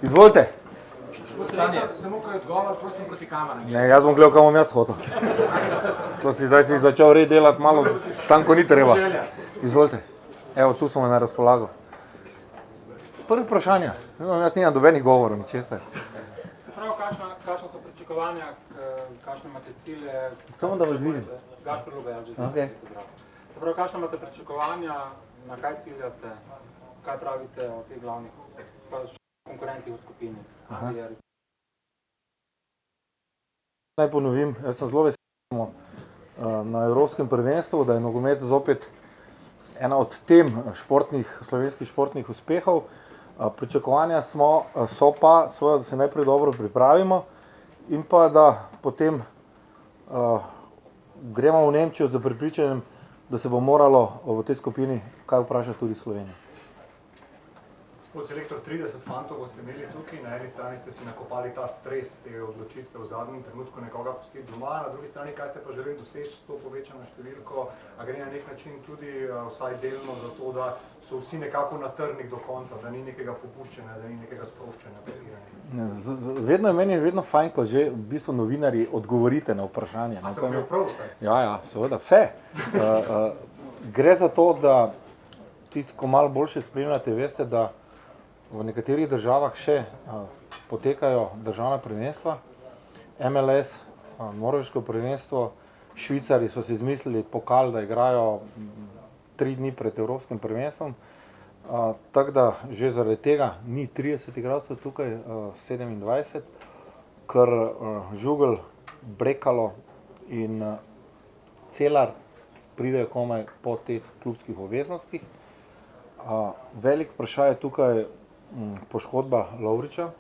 Izvolite. Samo kaj odgovor, prosim proti kameram. Ne, jaz bom gledal, kam bom jaz hotel. To zdaj si začel red delati malo tam, ko ni treba. Izvolite. Evo, tu smo na razpolago. Prvi vprašanja. Jaz nimam dobenih govorov, ničesar. Se pravi, kakšna so pričakovanja, kakšne imate cilje? Samo da vas vidim. Gašper Lube, Al Jazeera. Okay. Se pravi, kakšne imate pričakovanja, na kaj ciljate, kaj pravite o teh glavnih konkurentih v skupini? Naj ponovim, jaz sem zelo vesel na Evropskem prvenstvu, da je nogomet zopet ena od tem slovenskih športnih uspehov. Pričakovanja so pa, seveda, da se najprej dobro pripravimo in pa da potem gremo v Nemčijo z prepričanjem, da se bo moralo v tej skupini kaj vprašati tudi Slovenijo. Gospod selektor, 30 fantov boste imeli tukaj, na eni strani ste si nakopali ta stres te odločitve v zadnjem trenutku nekoga pustiti doma, na drugi strani kaj ste pa želeli doseči s to povečano številko, a gre na nek način tudi vsaj delno za to, da so vsi nekako na trnih do konca, da ni nekega popuščanja, da ni nekega sproščanja. Vedno je meni fajn, ko že v bistvu novinarji odgovorite na vprašanje. A sem bil prav vse? Ja, seveda, vse. Gre za to, da tisti, ko malo boljše spremljate, veste, da v nekaterih državah še potekajo državna prvenstva, MLS, norveško prvenstvo, Švicari so si izmislili pokal, da igrajo 3 dni pred Evropskim prvenstvom, tako da že zaradi tega ni 30 igralcev tukaj, 27, ker Žugelj, Brekalo in Celar pridejo komaj po teh klubskih obveznostih. Velik vprašaj je tukaj poškodba Lovriča,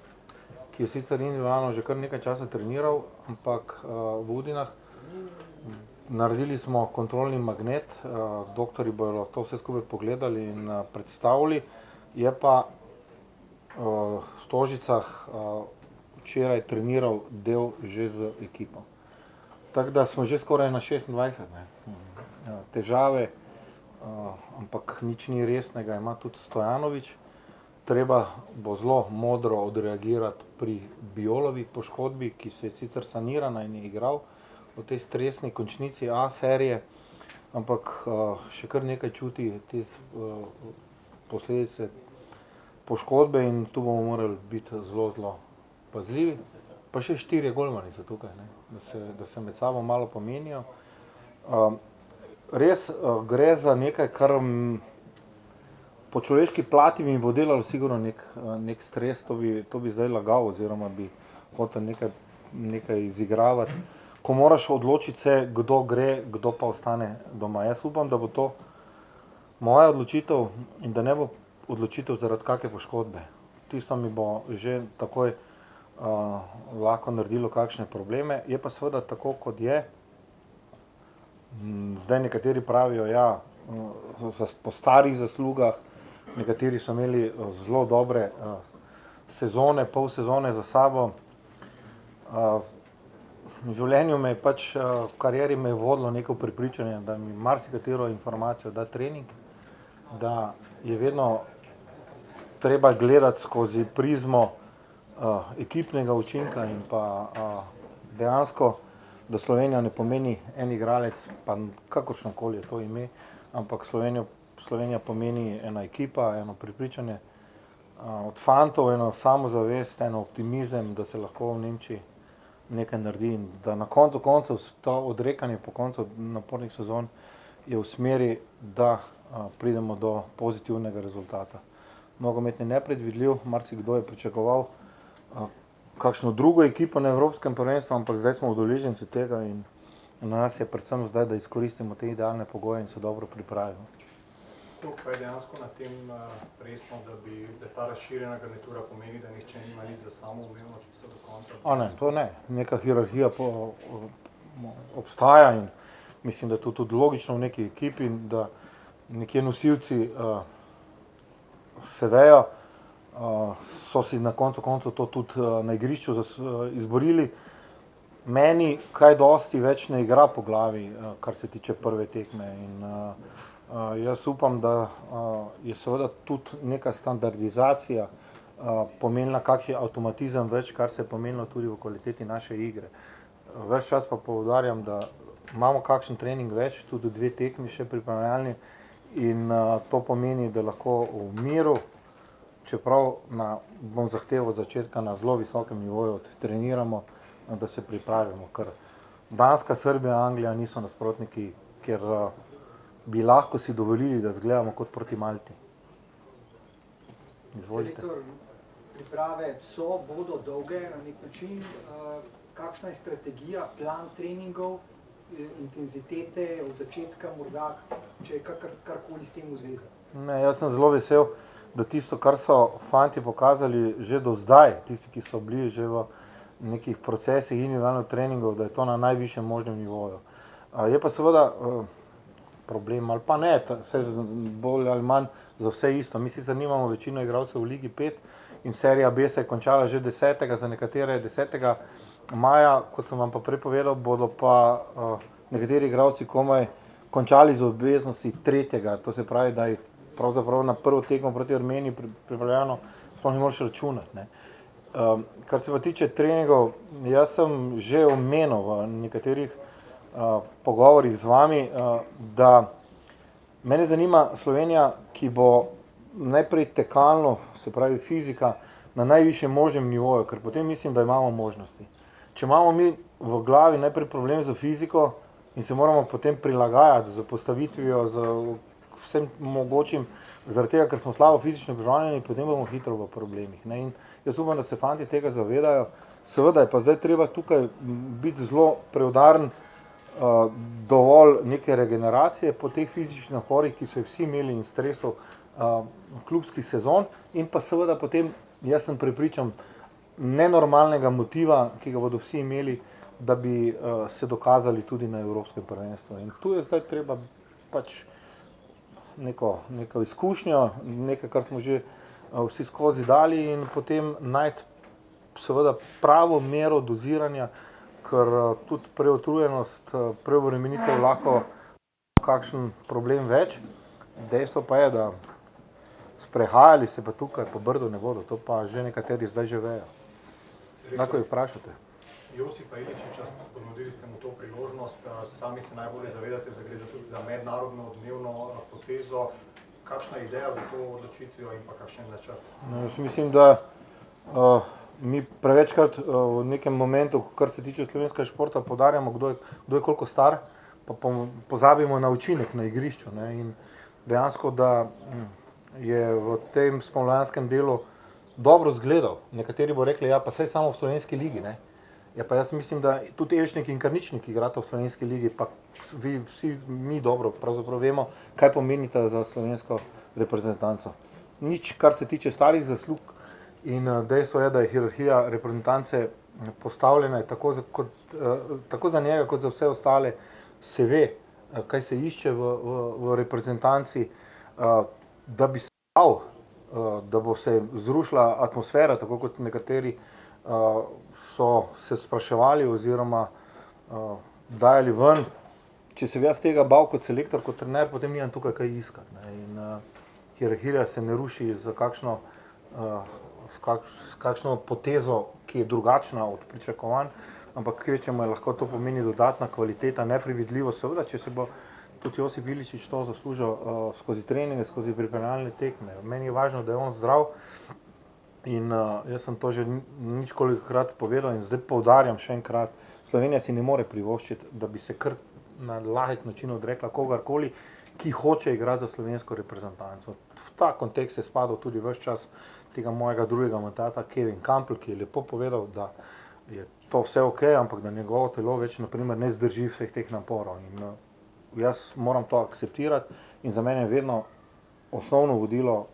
ki je sicer individualno že kar nekaj časa treniral, ampak v Udinah. Naredili smo kontrolni magnet, doktorji bodo to vse skupaj pogledali in predstavili, je pa v Stožicah včeraj treniral del že z ekipo. Tako da smo že skoraj na 26. Težave, ampak nič ni resnega, ima tudi Stojanovič. Treba bo zelo modro odreagirati pri Biolovi poškodbi, ki se je sicer sanirana in je igral v tej stresni končnici A serije, ampak še kar nekaj čuti te posledice poškodbe in tu bomo morali biti zelo pazljivi. Pa še 4 golmani so tukaj, da se med sabo malo pomenijo. Res gre za nekaj, kar po človeški plati mi bo delalo sigurno nek stres, to bi zdaj lagal oziroma bi hotel nekaj izigravati. Ko moraš odločiti se, kdo gre, kdo pa ostane doma. Jaz upam, da bo to moja odločitev in da ne bo odločitev zaradi kakšne poškodbe. Tisto mi bo že takoj lahko naredilo kakšne probleme. Je pa seveda tako, kot je. Zdaj nekateri pravijo, ja, po starih zaslugah, nekateri so imeli zelo dobre sezone, pol sezone za sabo. V življenju me je pač, v karieri me je vodilo neko prepričanje, da mi marsikatero informacijo da trening, da je vedno treba gledati skozi prizmo ekipnega učinka in pa dejansko, da Slovenija ne pomeni en igralec, pa kakršnokoli je to ime, ampak Slovenija pomeni ena ekipa, eno prepričanje od fantov, eno samozavest, eno optimizem, da se lahko v Nemčiji nekaj naredi in da na koncu koncev to odrekanje po koncu napornih sezon je v smeri, da pridemo do pozitivnega rezultata. Nogomet je nepredvidljiv, marsikdo je pričakoval kakšno drugo ekipo na Evropskem prvenstvu, ampak zdaj smo udeleženci tega in na nas je predvsem zdaj, da izkoristimo te idealne pogoje in se dobro pripravimo. Koliko pa je dejansko na tem resno, da ta razširjena garnitura pomeni, da nihče nima nič za samoumevno čisto do konca? Ne, to ne. Neka hierarhija obstaja in mislim, da je to tudi logično v neki ekipi, da nekje nosilci se vejo, so si na koncu koncev to tudi na igrišču izborili. Meni kaj dosti več ne igra po glavi, kar se tiče prve tekme in jaz upam, da je seveda tudi neka standardizacija pomenila kakšen avtomatizem več, kar se je pomenilo tudi v kvaliteti naše igre. Ves čas pa poudarjam, da imamo kakšen trening več, tudi 2 tekmi še pripravljalni in to pomeni, da lahko v miru, čeprav bom zahteval od začetka na zelo visokem nivoju, treniramo, da se pripravimo, ker Danska, Srbija, Anglija niso nasprotniki, ker bi lahko si dovolili, da zgledamo kot proti Malti. Izvolite. Selektor, priprave bodo dolge na nek način. Kakšna je strategija, plan treningov, intenzitete od začetka morda, če je karkoli s tem v zvezi? Ne, jaz sem zelo vesel, da tisto, kar so fanti pokazali že do zdaj, tisti, ki so bili že v nekih procesih individualnih treningov, da je to na najvišjem možnem nivoju. Je pa seveda problem, ali pa ne, vse bolj ali manj za vse isto. Mi sicer nimamo večino igralcev v Ligi 5 in serija B se je končala že 10. za nekatere 10. maja, kot sem vam pa prej povedal, bodo pa nekateri igralci komaj končali z obveznosti 3. To se pravi, da jih pravzaprav na prvo tekmo proti Armeniji pripravljeno sploh ne moreš računati, ne. Kar se pa tiče treningov, jaz sem že omenil v nekaterih pogovorih z vami, da mene zanima Slovenija, ki bo najprej tekalno, se pravi fizika, na najvišjem možnem nivoju, ker potem mislim, da imamo možnosti. Če imamo mi v glavi najprej problem z fiziko in se moramo potem prilagajati z postavitvijo, z vsem mogočim, zaradi tega, ker smo slabo fizično pripravljeni, potem bomo hitro v problemih, ne. In jaz upam, da se fanti tega zavedajo. Seveda je pa zdaj treba tukaj biti zelo preudaren, dovolj neke regeneracije po teh fizičnih naporih, ki so jih vsi imeli in stresu klubskih sezon, in pa seveda potem, jaz sem prepričan, nenormalnega motiva, ki ga bodo vsi imeli, da bi se dokazali tudi na evropskem prvenstvu. In tu je zdaj treba pač neko izkušnjo, nekaj, kar smo že vsi skozi dali, in potem najti seveda pravo mero doziranja, ker tudi preutrujenost, preobremenitev lahko kakšen problem več. Dejstvo pa je, da sprehajali se pa tukaj po Brdu ne bodo, to pa že nekateri zdaj že vejo. Lahko jih vprašate. Josipa Iličiča, ponudili ste mu to priložnost, sami se najbolje zavedate, da gre tudi za mednarodno odmevno potezo. Kakšna je ideja za to odločitvijo in pa kakšen načrt? Jaz mislim, da mi prevečkrat v nekem momentu, kar se tiče slovenskega športa, poudarjamo, kdo je koliko star, pa pozabimo na učinek na igrišču, ne. In dejansko, da je v tem spomladanskem delu dobro izgledal. Nekateri bo rekli, ja, pa saj samo v slovenski ligi, ne. Ja, pa jaz mislim, da tudi Elšnik in Karničnik igrata v slovenski ligi, pa vsi mi dobro pravzaprav vemo, kaj pomenita za slovensko reprezentanco. Nič, kar se tiče starih zaslug, in dejstvo je, da je hierarhija reprezentance postavljena tako za njega, kot za vse ostale, se ve, kaj se išče v reprezentanci, da bi se dal, da bo se zrušila atmosfera, tako kot nekateri so se spraševali oziroma dajali ven. Če se bi jaz tega bal kot selektor, kot trener, potem nimam tukaj kaj iskati, ne. In hierarhija se ne ruši z kakšno potezo, ki je drugačna od pričakovanj, ampak kvečjemu lahko to pomeni dodatna kvaliteta, neprevidljivost, seveda, če se bo tudi Josip Iličič to zaslužil skozi treninge, skozi pripravljalne tekme. Meni je važno, da je on zdrav, in jaz sem to že ničkolikokrat povedal in zdaj poudarjam še enkrat, Slovenija si ne more privoščiti, da bi se kar na lahek način odrekla kogarkoli, ki hoče igrati za slovensko reprezentanco. V ta kontekst je spadal tudi ves čas tega mojega drugega mandata Kevin Kampl, ki je lepo povedal, da je to vse okej, ampak da njegovo telo več na primer ne zdrži vseh teh naporov. In jaz moram to akceptirati in za mene je vedno osnovno vodilo,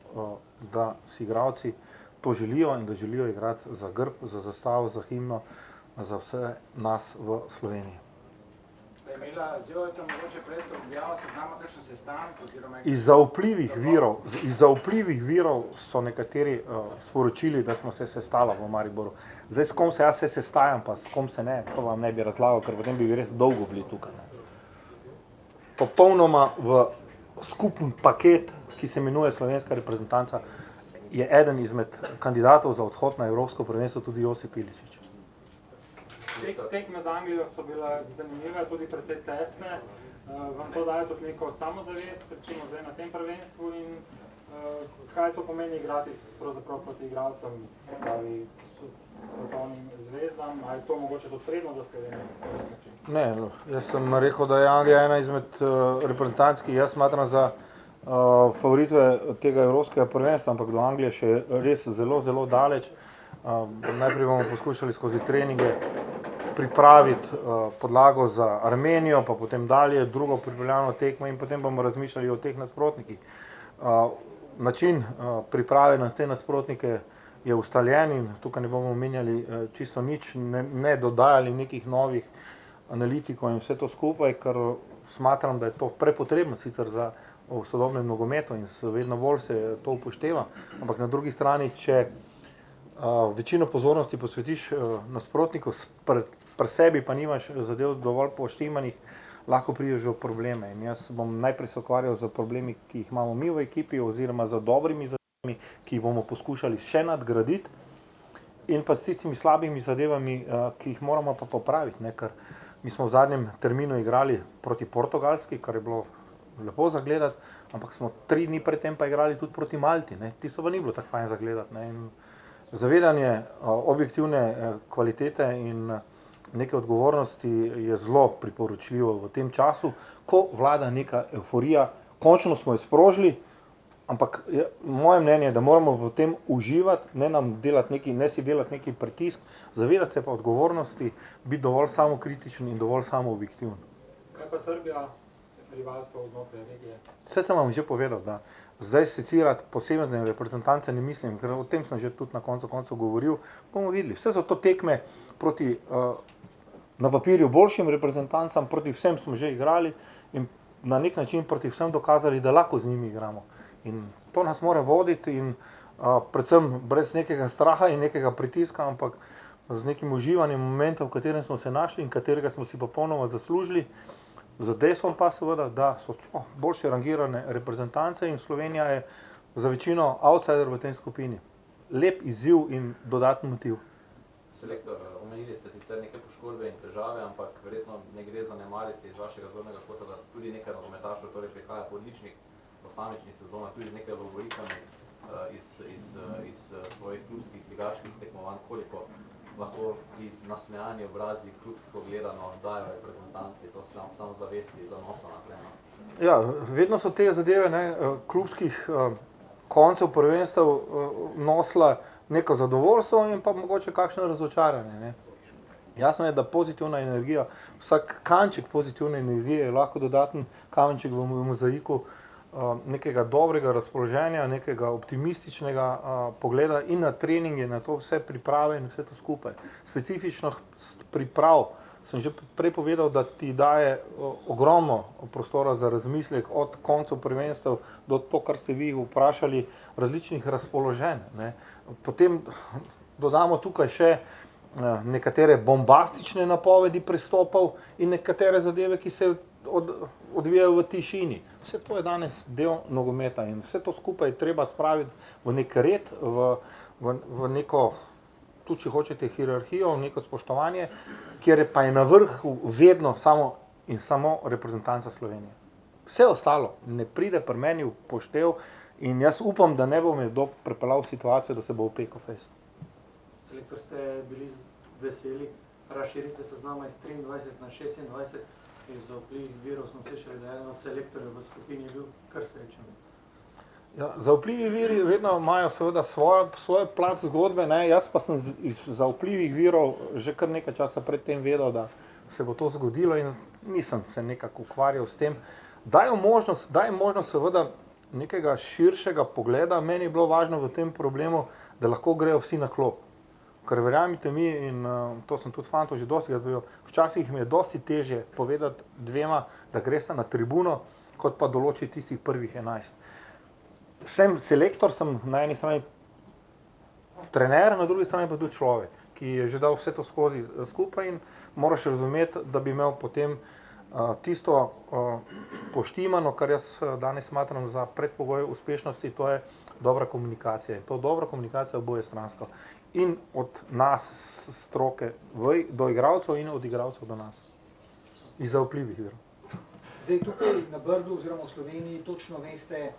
da si igralci to želijo in da želijo igrati za grb, za zastavo, za himno, za vse nas v Sloveniji. Ste imela z Jovetom mogoče pred objavo seznama kakšen sestanek oziroma... Iz zaupljivih virov so nekateri sporočili, da smo se sestala v Mariboru. Zdaj, s kom se jaz se sestajam, pa s kom se ne, to vam ne bi razlagal, ker potem bi res dolgo bili tukaj, ne. Popolnoma v skupen paket, ki se imenuje slovenska reprezentanca, je eden izmed kandidatov za odhod na Evropsko prvenstvo tudi Josip Iličić. Tekme z Anglijo so bile zanimive, tudi precej tesne. Vam to daje tudi neko samozavest, recimo zdaj na tem prvenstvu in kaj to pomeni igrati pravzaprav proti igralcem, se pravi svetovnim zvezdam, ali je to mogoče tudi prednost za Slovenijo? Ne, jaz sem rekel, da je Anglija ena izmed reprezentanc, ki jaz smatram za favoritve tega evropskega prvenstva, ampak do Anglije še res zelo, zelo daleč. Najprej bomo poskušali skozi treninge pripraviti podlago za Armenijo, pa potem dalje drugo pripravljalno tekmo in potem bomo razmišljali o teh nasprotnikih. Način priprave na te nasprotnike je ustaljen in tukaj ne bomo omenjali čisto nič, ne dodajali nekih novih analitikov in vse to skupaj, ker smatram, da je to prepotrebno sicer za v sodobnem nogometu in vedno bolj se to upošteva, ampak na drugi strani, če večino pozornosti posvetiš nasprotniku, pri sebi pa nimaš zadev dovolj poštimanih, lahko prideš v probleme. In jaz bom najprej se ukvarjal z problemi, ki jih imamo mi v ekipi, oziroma z dobrimi zadevami, ki jih bomo poskušali še nadgraditi, in pa s tistimi slabimi zadevami, ki jih moramo pa popraviti, ne? Ker mi smo v zadnjem terminu igrali proti Portugalski, kar je bilo lepo zagledati, ampak smo 3 dni predtem pa igrali tudi proti Malti, ne? Tisto pa ni bilo tako fajn zagledati, ne? In zavedanje objektivne kvalitete in neke odgovornosti je zelo priporočljivo v tem času, ko vlada neka evforija. Končno smo jo sprožili, ampak moje mnenje je, da moramo v tem uživati, ne si delati neki pritisk, zavedati se pa odgovornosti, biti dovolj samokritičen in dovolj samoobjektiven. Kaj pa Srbija, rivalstvo znotraj regije? Vse sem vam že povedal, da zdaj secirati posebne reprezentance ne mislim, ker o tem sem že tudi na koncu govoril, bomo videli. Vse so to tekme proti na papirju boljšim reprezentancam, proti vsem smo že igrali in na nek način proti vsem dokazali, da lahko z njimi igramo. In to nas mora voditi in predvsem brez nekega straha in nekega pritiska, ampak z nekim uživanjem momenta, v katerem smo se našli in katerega smo si popolnoma zaslužili. Z dejstvom pa seveda, da so boljše rangirane reprezentance in Slovenija je za večino outsider v tej skupini. Lep izziv in dodatni motiv. Selektor, omenili ste sicer neke poškodbe in težave, ampak verjetno ne gre zanemariti iz vašega zornega kota, da tudi nekaj nogometašev torej prihaja po odličnih posamičnih sezonah, tudi z nekaj lovorikami iz svojih klubskih ligaških tekmovanj, koliko lahko ti nasmejani obrazi klubsko gledano dajo reprezentanci, to samo zavesti, zanosa naprej. Ja, vedno so te zadeve klubskih koncev prvenstev nosila neko zadovoljstvo in pa mogoče kakšno razočaranje. Ne. Jasno je, da pozitivna energija, vsak kanček pozitivne energije je lahko dodaten kamenček v mozaiku nekega dobrega razpoloženja, nekega optimističnega pogleda in na treninge, na to vse priprave in vse to skupaj. Specifično priprav sem že prej povedal, da ti daje ogromno prostora za razmislek od koncev prvenstev do to, kar ste vi vprašali, različnih razpoloženj. Ne. Potem dodamo tukaj še nekatere bombastične napovedi pristopov in nekatere zadeve, ki se odvijajo v tišini. Vse to je danes del nogometa in vse to skupaj treba spraviti v nek red, v neko, tudi če hočete, hierarhijo, v neko spoštovanje, kjer pa je na vrhu vedno samo reprezentanca Slovenije. Vse ostalo ne pride pri meni v poštev in jaz upam, da ne bo me kdo pripeljal v situacijo, da se bo opekal fest. Selektor, ste bili veseli razširitve seznama iz 23 na 26, iz vplivih virov smo slišali, da je eden od selektorjev v skupini bil kar srečen. Ja, zaupljivi viri vedno imajo seveda svojo plat zgodbe, ne? Jaz pa sem iz zaupljivih virov že kar nekaj časa pred tem vedel, da se bo to zgodilo in nisem se nekako ukvarjal s tem. Dajo možnost seveda nekega širšega pogleda. Meni je bilo važno v tem problemu, da lahko grejo vsi na klop. Ker verjamite mi, in to sem tudi fantov že dostikrat bil, včasih mi je dosti težje povedati dvema, da gresta na tribuno, kot pa določiti tistih prvih 11. Sem selektor, sem na eni strani trener, na drugi strani pa tudi človek, ki je že dal vse to skozi skupaj in moraš razumeti, da bi imel potem tisto poštimano, kar jaz danes smatram za predpogoj uspešnosti, to je dobra komunikacija. In to dobra komunikacija oboje stransko. In od nas stroke do igralcev in od igralcev do nas. Iz zaupljivih virov. Zdaj tukaj na Brdu oziroma v Sloveniji točno veste,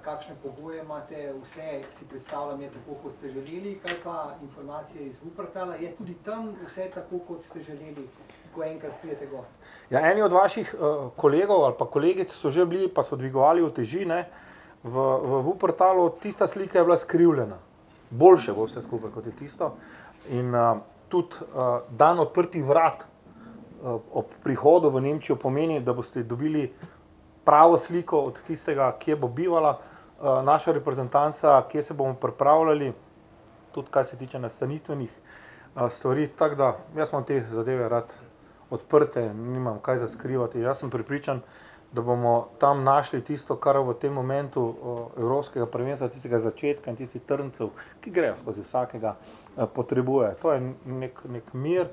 kakšne pogoje imate, vse si predstavljam je tako, kot ste želeli, kaj pa informacije iz Wuppertala, je tudi tam vse tako, kot ste želeli, ko enkrat prijete gor? Ja, eni od vaših kolegov ali pa kolegic so že bili, pa so dvigovali uteži, ne, v Wuppertalu tista slika je bila skrivljena. Boljše bo vse skupaj, kot je tisto. In tudi dan odprtih vrat ob prihodu v Nemčijo pomeni, da boste dobili pravo sliko od tistega, kje bo bivala naša reprezentanca, kje se bomo pripravljali, tudi kar se tiče nastanitvenih stvari. Tako da, jaz imam te zadeve rad odprte, nimam kaj za skrivati. Jaz sem prepričan, da bomo tam našli tisto, kar v tem momentu evropskega prvenstva, tistega začetka in tistih trncev, ki grejo skozi vsakega, potrebuje. To je nek mir,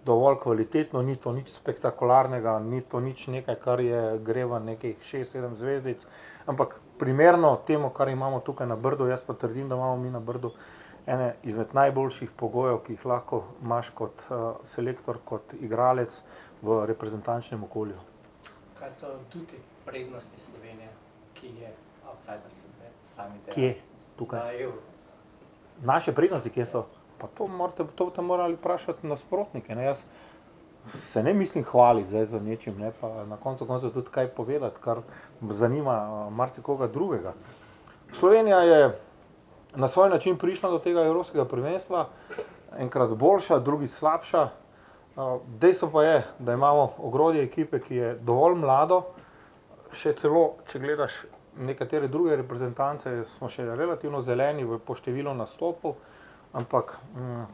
dovolj kvalitetno, ni to nič spektakularnega, ni to nič nekaj, kar gre v nekih 6-7 zvezdic, ampak primerno temu, kar imamo tukaj na Brdu. Jaz pa trdim, da imamo mi na Brdu ene izmed najboljših pogojev, ki jih lahko imaš kot selektor, kot igralec v reprezentančnem okolju. Kaj so tudi prednosti Slovenije, ki je outsider sami delajo? Kje? Tukaj? Na Euro. Naše prednosti, kje so? Pa to boste morali vprašati nasprotnike. Ne? Jaz se ne mislim hvaliti zdaj za nečim, ne? Pa na koncu tudi kaj povedati, kar zanima marsikoga drugega. Slovenija je na svoj način prišla do tega evropskega prvenstva, enkrat boljša, drugi slabša. Dejstvo pa je, da imamo ogrodje ekipe, ki je dovolj mlado, še celo, če gledaš nekatere druge reprezentance, smo še relativno zeleni po številu nastopov, ampak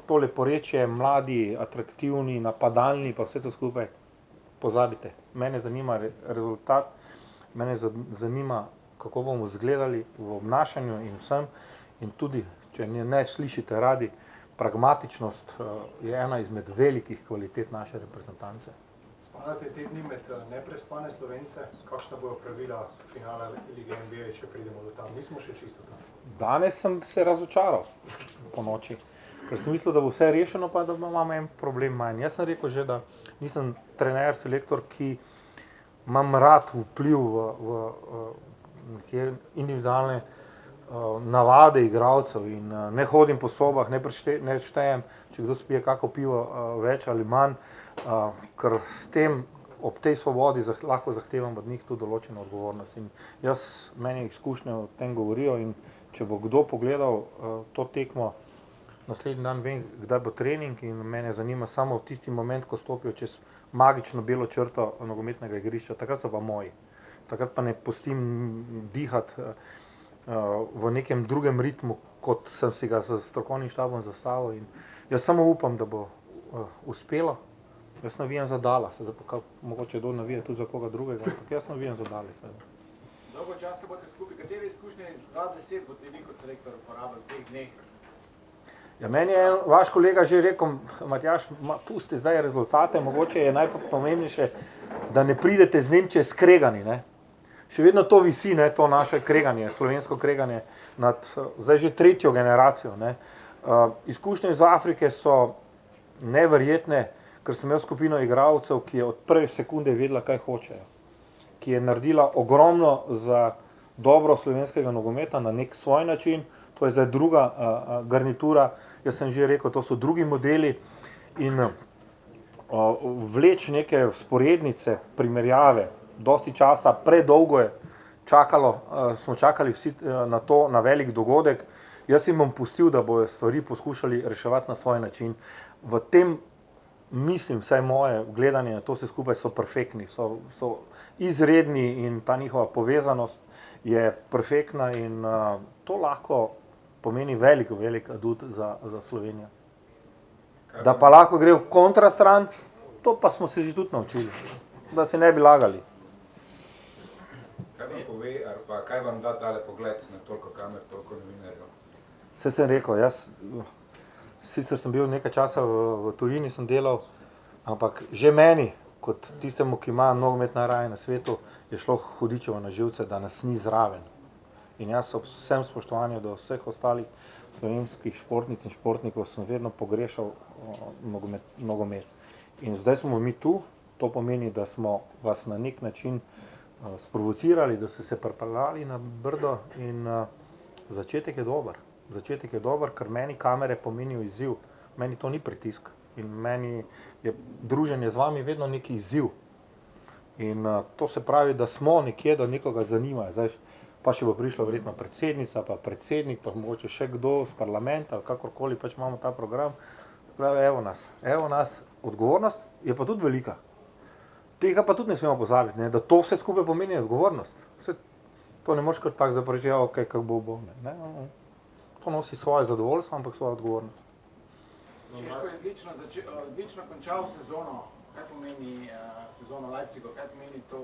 to leporečje, mladi, atraktivni, napadalni, pa vse to skupaj pozabite. Mene zanima rezultat, mene zanima, kako bomo izgledali v obnašanju in vsem, in tudi, če ne slišite radi, pragmatičnost je ena izmed velikih kvalitet naše reprezentance. Spadate te dni med neprespane Slovence? Kakšna bojo pravila finala Lige NBA, če pridemo do tam? Nismo še čisto tam. Danes sem se razočaral po noči, ker sem mislil, da bo vse rešeno, pa da imam en problem manj. Jaz sem rekel že, da nisem trener, selektor, ki imam rad vpliv v individualne navade igralcev in ne hodim po sobah, ne štejem, če kdo spije kako pivo več ali manj, ker s tem ob tej svobodi lahko zahtevam od njih tudi določeno odgovornost. In meni izkušnje o tem govorijo, in če bo kdo pogledal to tekmo, naslednji dan vem, kdaj bo trening, in mene zanima samo tisti moment, ko stopijo čez magično belo črto nogometnega igrišča. Takrat so pa moji. Takrat pa ne pustim dihati v nekem drugem ritmu, kot sem si ga s strokovnim štabom zastavil. In jaz samo upam, da bo uspelo. Jaz navijam za Dallas, mogoče kdo navija tudi za koga drugega, ampak jaz navijam za Dallas. Dolgo časa boste skupaj, katere izkušnje iz 2010 boste vi kot selektor uporabili v teh dneh? Ja, meni je vaš kolega že rekel, Matjaž, pusti zdaj rezultate, mogoče je najpomembnejše, da ne pridete z Nemčije skregani, ne. Še vedno to visi, ne, to naše kreganje, slovensko kreganje nad zdaj že tretjo generacijo, ne. Izkušnje iz Afrike so neverjetne, ker sem imel skupino igralcev, ki je od prve sekunde vedela, kaj hočejo, ki je naredila ogromno za dobro slovenskega nogometa na nek svoj način. To je zdaj druga garnitura, jaz sem že rekel, to so drugi modeli, in vleč neke vzporednice, primerjave, dosti časa, predolgo je smo čakali vsi na to, na velik dogodek. Jaz jim bom pustil, da bojo stvari poskušali reševati na svoj način. V tem mislim, vsaj moje gledanje na to vse skupaj, so perfektni, so izredni, in ta njihova povezanost je perfektna, in to lahko pomeni velik adut za Slovenijo. Da pa lahko gre v kontrastran, to pa smo se že tudi naučili, da se ne bi lagali. Kaj vam pove, ali pa kaj vam da tale pogled na toliko kamer, toliko novinarjev? Saj sem rekel, jaz sicer sem bil nekaj časa v tujini, sem delal, ampak že meni, kot tistemu, ki ima nogomet najraje na svetu, je šlo hudičevo na živce, da nas ni zraven. In jaz ob vsem spoštovanju do vseh ostalih slovenskih športnic in športnikov sem vedno pogrešal nogomet. In zdaj smo mi tu, to pomeni, da smo vas na nek način sprovocirali, da ste se pripeljali na Brdo in začetek je dober. Začetek je dober, ker meni kamere pomenijo izziv. Meni to ni pritisk in meni je druženje z vami vedno neki izziv. In to se pravi, da smo nekje, da nekoga zanima. Zdaj pa še bo prišla verjetno predsednica, pa predsednik, pa mogoče še kdo z parlamenta ali kakorkoli pač imamo ta program. Pravi, evo nas, odgovornost je pa tudi velika. Tega pa tudi ne smemo pozabiti, ne, da to vse skupaj pomeni odgovornost. To ne moreš kar tako zapreči, okay, kako bo. Ne. To nosi svoje zadovoljstvo, ampak svojo odgovornost. Češko je odlično končal sezono. Kaj pomeni sezono Leipzigu? Kaj pomeni to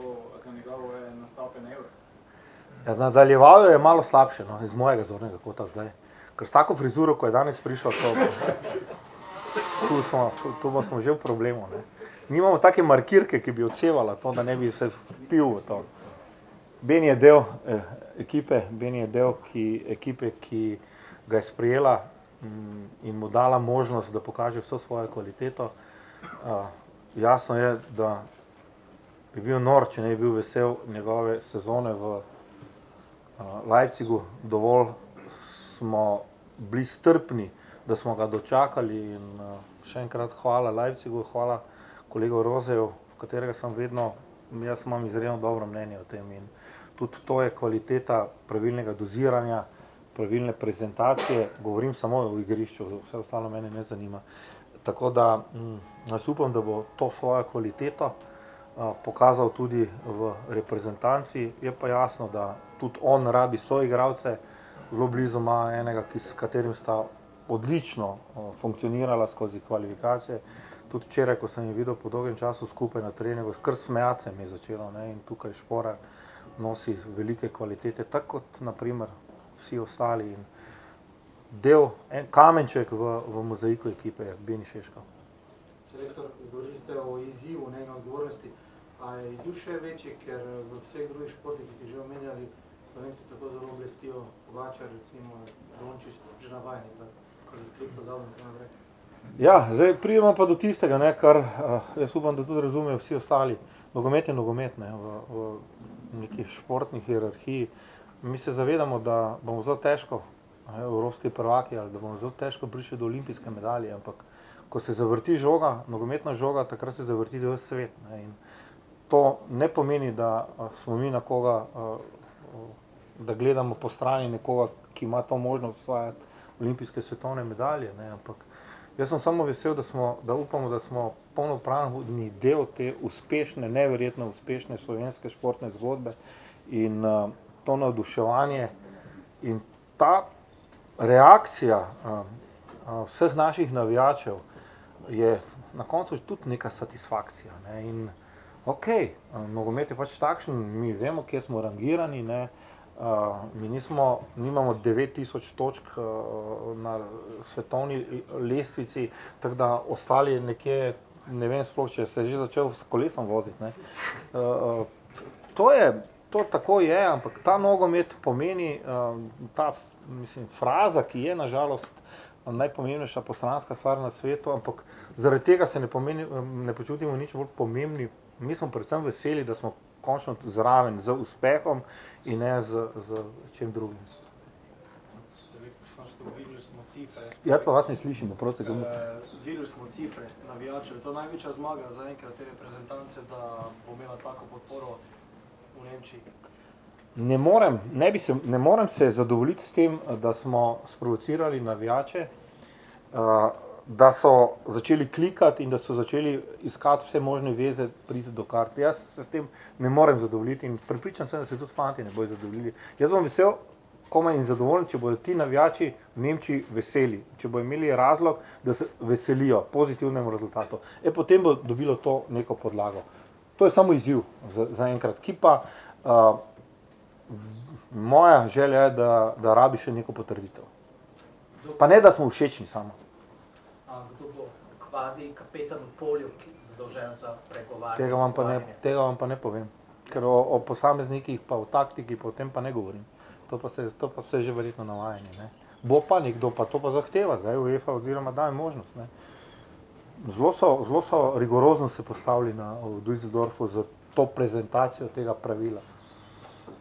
za njegove nastope na Euro? Ja, nadaljeval je malo slabše, no, iz mojega zornega kota zdaj. Ker s tako frizuro, ko je danes prišel, tu smo že v problemu. Ne. Nimamo take markirke, ki bi odsevala to, da ne bi se vpil v to. Beni je del ekipe, Beni je del ekipe, ki ga je sprejela in mu dala možnost, da pokaže vso svojo kvaliteto. Jasno je, da bi bil nor, če ne bi bil vesel njegove sezone v Leipzigu. Dovolj smo bili strpni, da smo ga dočakali in še enkrat hvala Leipzigu, hvala kolegu Rozeju, v katerega sem vedno, jaz imam izredno dobro mnenje o tem in tudi to je kvaliteta pravilnega doziranja, pravilne prezentacije, govorim samo o igrišču, vse ostalo mene ne zanima. Tako da jaz upam, da bo to svojo kvaliteto pokazal tudi v reprezentanci. Je pa jasno, da tudi on rabi soigralce, zelo blizu ima enega, s katerim sta odlično funkcionirala skozi kvalifikacije. Tudi včeraj, ko sem jih videl po dolgem času skupaj na treningu, kar smejati se mi je začelo, ne, in tukaj Šporar nosi velike kvalitete, tako kot naprimer vsi ostali. In del, kamenček v mozaiku ekipe je Beni Šeško. Selektor, govorili ste o izzivu, ne, in odgovornosti. A je izziv še večji, ker v vseh drugih športih, ki ste že omenjali, Slovenci tako zelo blestijo, Pogačar, recimo Dončić, že navajeni, da klik dodal in tako naprej. Ja, zdaj pridemo pa do tistega, ne, kar jaz upam, da tudi razumejo vsi ostali. Nogomet je nogomet, ne, v neki športni hierarhiji. Mi se zavedamo, da bomo zelo težko evropski prvaki ali da bomo zelo težko prišli do olimpijske medalje, ampak ko se zavrti žoga, nogometna žoga, takrat se zavrti ves svet. Ne, in to ne pomeni, da smo mi na koga, da gledamo po strani nekoga, ki ima to možnost osvajati olimpijske svetovne medalje, ne, ampak jaz sem samo vesel, da upamo, da smo polnopravni del te uspešne, neverjetno uspešne slovenske športne zgodbe in to navduševanje in ta reakcija vseh naših navijačev je na koncu tudi neka satisfakcija. Ne, in okej, nogomet je pač takšen, mi vemo, kje smo rangirani, ne, mi nimamo 9000 točk na svetovni lestvici, tako da ostali nekje, ne vem sploh, če se je že začel s kolesom voziti. Ne. To tako je, ampak ta nogomet pomeni, ta fraza, ki je nažalost najpomembnejša postranska stvar na svetu, ampak zaradi tega se ne počutimo nič bolj pomembni. Mi smo predvsem veseli, da smo končno zraven z uspehom in ne z čem drugim. Videli smo cifre. Jaz pa vas ne slišim, oprostite. Videli smo cifre navijačev. Je to največja zmaga za enkrat te reprezentance, da bo imela tako podporo v Nemčiji? Ne morem se zadovoljiti s tem, da smo sprovocirali navijače, da so začeli klikati in da so začeli iskati vse možne veze priti do kart. Jaz se s tem ne morem zadovoljiti in prepričan sem, da se tudi fanti ne bodo zadovoljili. Jaz bom vesel, komaj in zadovoljen, če bodo ti navijači v Nemčiji veseli, če bodo imeli razlog, da se veselijo pozitivnemu rezultatu. Potem bo dobilo to neko podlago. To je samo izziv za enkrat, ki pa moja želja je, da rabi še neko potrditev. Pa ne, da smo všečni samo. Kdo bo kvazi kapetan v polju, ki je zadolžen za pregovarjanje? Tega vam pa ne povem, ker o posameznikih pa o taktiki pa o tem pa ne govorim. To pa se že verjetno navajeni. Ne. Bo pa nekdo, pa to pa zahteva, zdaj UEFA oziroma daje možnost. Ne. Zelo so rigorozno se postavili v Düsseldorfu za to prezentacijo tega pravila.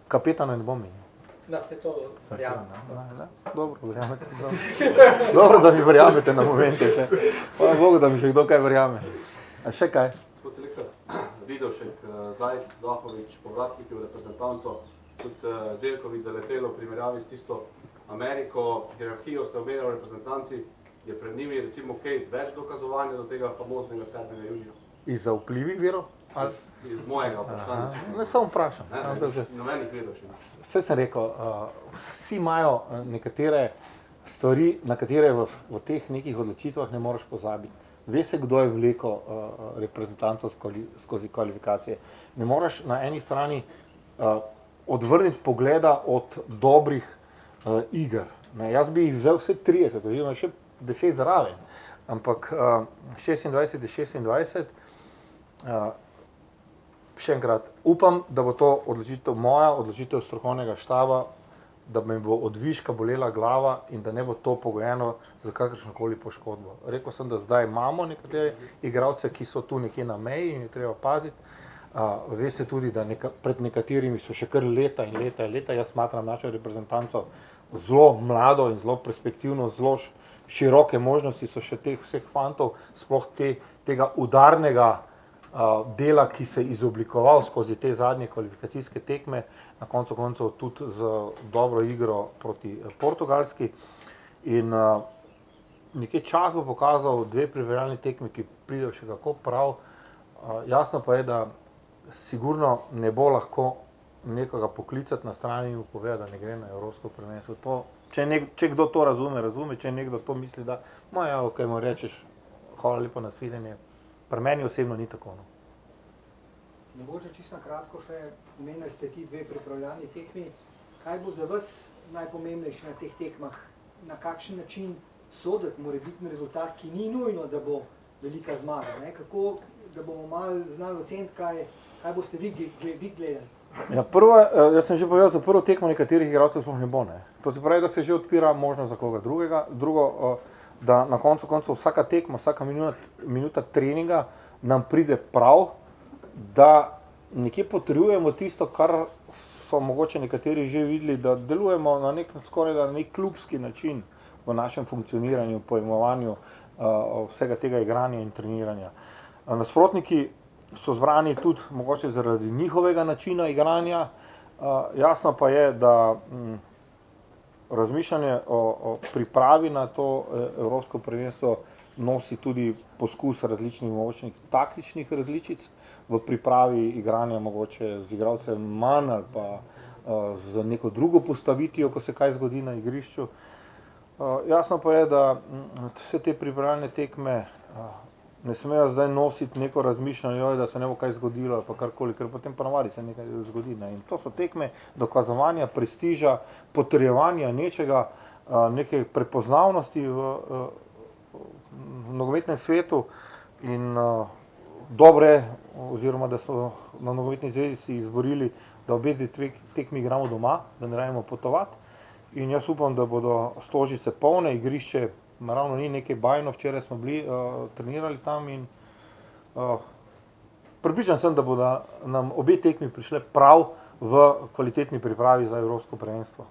Kapetana ne bom menil. Da se to verjame. Dobro, verjamete. Dobro, da mi verjamete na momente še. Hvala Bogu, da mi še kdo kaj verjame. A še kaj? Gospod selektor, Vidovšek, Zajc, Zahovič, povratniki v reprezentanco, tudi Zeljković zaletelo v primerjavi s tisto Ameriko, hierarhijo ste omenjali v reprezentanci, je pred njimi recimo kaj več dokazovanja do tega famoznega 7. junija? Iz zaupljivih virov? Iz mojega vprašanja. Ne, samo vprašam. Nobenih vedov še. Vse sem rekel, vsi imajo nekatere stvari, na katere v teh nekih odločitvah ne moreš pozabiti. Ve se, kdo je vlekel reprezentanco skozi kvalifikacije. Ne moreš na eni strani odvrniti pogleda od dobrih iger. Jaz bi jih vzel vse 30, oziroma še 10 zraven, ampak 26 je 26. Še enkrat, upam, da bo to moja odločitev strokovnega štaba, da mi bo od viška bolela glava in da ne bo to pogojeno za kakršnokoli poškodbo. Rekel sem, da zdaj imamo nekatere igralce, ki so tu nekje na meji in je treba paziti. Ve se tudi, da pred nekaterimi so še kar leta in leta in leta. Jaz smatram našo reprezentanco zelo mlado in zelo perspektivno, zelo široke možnosti so še teh vseh fantov, sploh tega udarnega dela, ki se je izoblikoval skozi te zadnje kvalifikacijske tekme, na koncu koncev tudi z dobro igro proti Portugalski. In nekaj čas bo pokazal 2 pripravljalni tekmi, ki pridejo še kako prav. Jasno pa je, da sigurno ne bo lahko nekoga poklicati na strani in povedati, da ne gre na evropsko prvenstvo. Če kdo to razume, če nekdo to misli, da kaj mu rečeš, hvala lepo na svidenje. Pri meni osebno ni tako. Mogoče čisto kratko še, omenili ste ti 2 pripravljalni tekmi. Kaj bo za vas najpomembnejše na teh tekmah? Na kakšen način soditi morebitni rezultat, ki ni nujno, da bo velika zmaga? Kako, da bomo malo znali oceniti, kaj boste vi gledali? Ja, jaz sem že povedal, za prvo tekmo nekaterih igralcev sploh ne bo. To se pravi, da se že odpira možnost za koga drugega. Drugo, da na koncu koncev vsaka tekma, vsaka minuta treninga nam pride prav, da nekje potrjujemo tisto, kar so mogoče nekateri že videli, da delujemo na nek klubski način v našem funkcioniranju, pojmovanju vsega tega igranja in treniranja. Nasprotniki so zbrani tudi mogoče zaradi njihovega načina igranja. Jasno pa je, da razmišljanje o pripravi na to evropsko prvenstvo nosi tudi poskus različnih mogočnih taktičnih različic v pripravi igranja mogoče z igralcem manj ali pa z neko drugo postavitijo, ko se kaj zgodi na igrišču. Jasno pa je, da vse te pripravljalne tekme ne smejo zdaj nositi neko razmišljanje, da se ne bo kaj zgodilo ali pa karkoli, ker potem ponavadi se nekaj zgodi. In to so tekme dokazovanja, prestiža, potrjevanja nečega, neke prepoznavnosti v nogometnem svetu in dobro je, oziroma da so na nogometni zvezi si izborili, da obe tekmi igramo doma, da ne rabimo potovati. In jaz upam, da bodo Stožice polne, igrišče naravno ni nekaj bajno, včeraj smo bili, trenirali tam in pripričan sem, da bodo nam obe tekmi prišle prav v kvalitetni pripravi za evropsko prvenstvo.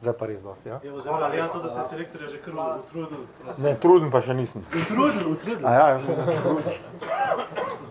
Zdaj pa res dosti, ja? Hvala lepa to, da ste selektorja že kar utrudili. Ne, trudim pa še nisem. Utrudili? Ja,